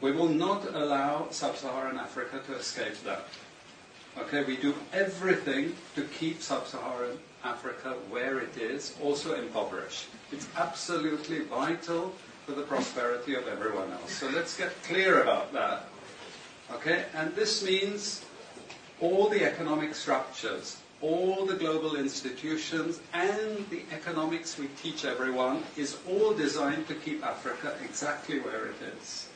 We will not allow sub-Saharan Africa to escape that. Okay, we do everything to keep sub-Saharan Africa where it is, also impoverished. It's absolutely vital for the prosperity of everyone else. So let's get clear about that. Okay, and this means all the economic structures, all the global institutions, and the economics we teach everyone is all designed to keep Africa exactly where it is.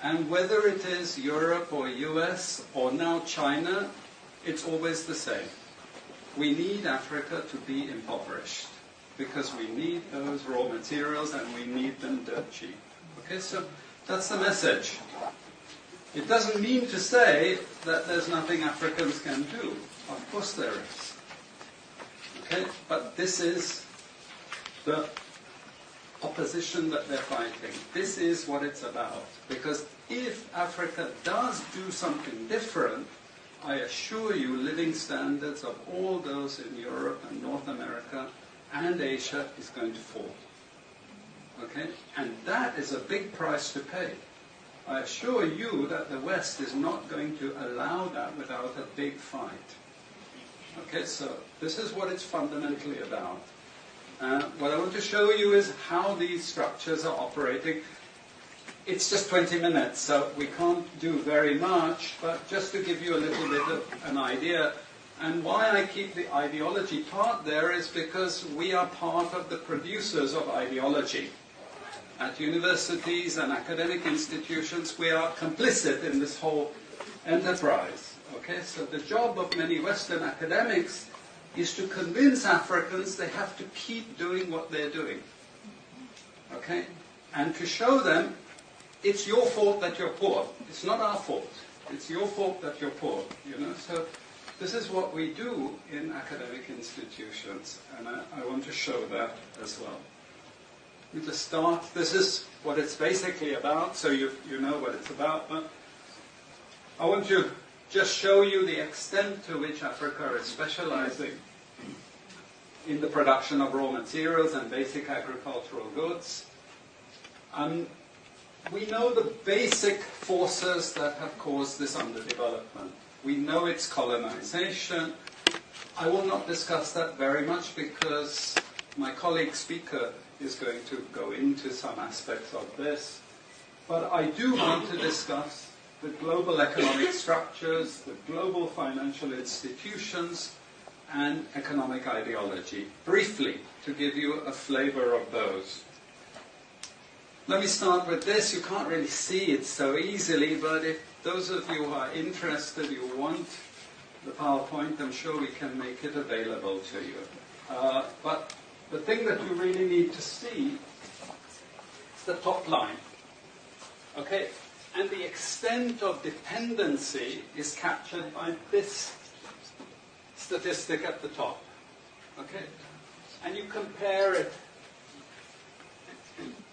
And whether it is Europe or US or now China, it's always the same. We need Africa to be impoverished because we need those raw materials and we need them dirt cheap. Okay, so that's the message. It doesn't mean to say that there's nothing Africans can do. Of course there is. Okay, but this is the opposition that they're fighting. This is what it's about. Because if Africa does do something different, I assure you living standards of all those in Europe and North America and Asia is going to fall. Okay? And that is a big price to pay. I assure you that the West is not going to allow that without a big fight. Okay, so this is what it's fundamentally about. What I want to show you is how these structures are operating. It's just 20 minutes, so we can't do very much, but just to give you a little bit of an idea. And why I keep the ideology part there is because we are part of the producers of ideology. At universities and academic institutions, we are complicit in this whole enterprise. Okay, so the job of many Western academics is to convince Africans they have to keep doing what they're doing. Okay? And to show them it's your fault that you're poor. It's not our fault. It's your fault that you're poor. You know? So this is what we do in academic institutions, and I want to show that as well. Let me just start. This is what it's basically about, so you know what it's about. But I want to just show you the extent to which Africa is specializing in the production of raw materials and basic agricultural goods. We know the basic forces that have caused this underdevelopment. We know it's colonization. I will not discuss that very much because my colleague speaker is going to go into some aspects of this. But I do want to discuss the global economic structures, the global financial institutions, and economic ideology, briefly, to give you a flavor of those. Let me start with this. You can't really see it so easily, but if those of you who are interested, you want the PowerPoint, I'm sure we can make it available to you. But the thing that you really need to see is the top line. Okay? And the extent of dependency is captured by this statistic at the top. Okay? And you compare it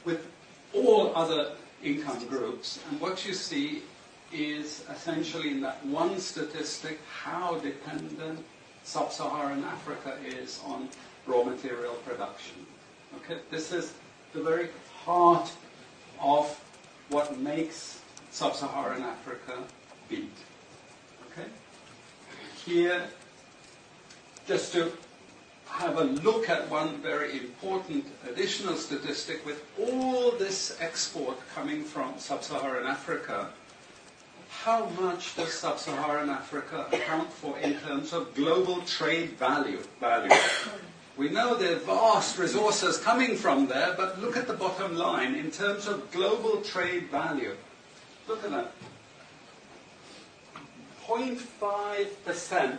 with all other income groups, and what you see is essentially in that one statistic how dependent sub-Saharan Africa is on raw material production. Okay? This is the very heart of what makes sub-Saharan Africa beat. Okay? Here, just to have a look at one very important additional statistic, with all this export coming from sub-Saharan Africa, how much does sub-Saharan Africa account for in terms of global trade value? We know there are vast resources coming from there, but look at the bottom line in terms of global trade value. Look at that. 0.5%,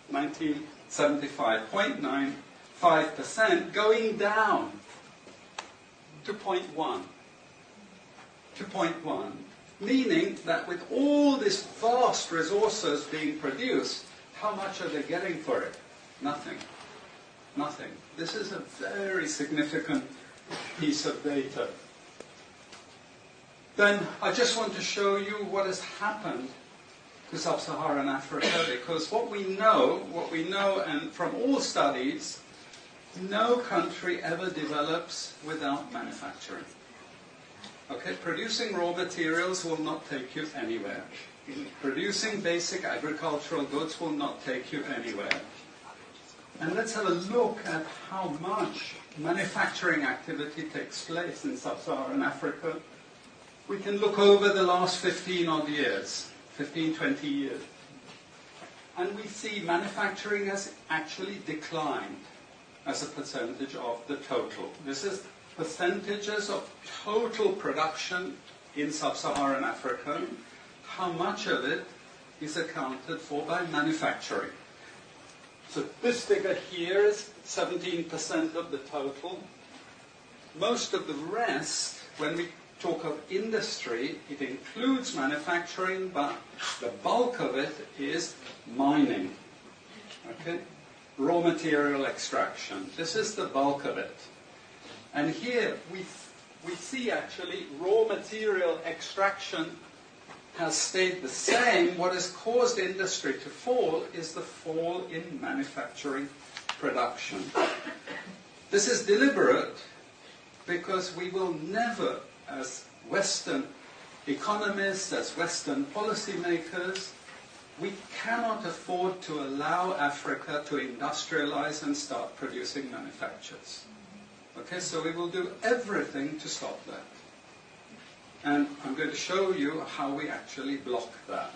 1975, 0.95% going down to 0.1. To 0.1. Meaning that with all these vast resources being produced, how much are they getting for it? Nothing. Nothing. This is a very significant piece of data. Then I just want to show you what has happened to sub-Saharan Africa, because what we know, and from all studies, no country ever develops without manufacturing. Okay, producing raw materials will not take you anywhere. Producing basic agricultural goods will not take you anywhere. And let's have a look at how much manufacturing activity takes place in sub-Saharan Africa. We can look over the last 15 odd years, 15, 20 years. And we see manufacturing has actually declined as a percentage of the total. This is percentages of total production in sub-Saharan Africa. How much of it is accounted for by manufacturing? So this figure here is 17% of the total. Most of the rest, when we talk of industry, it includes manufacturing, but the bulk of it is mining. Okay? Raw material extraction. This is the bulk of it. And here we see actually raw material extraction has stayed the same. What has caused industry to fall is the fall in manufacturing production. This is deliberate because we will never, as Western economists, as Western policymakers, we cannot afford to allow Africa to industrialize and start producing manufactures. Okay, so we will do everything to stop that. And I'm going to show you how we actually block that.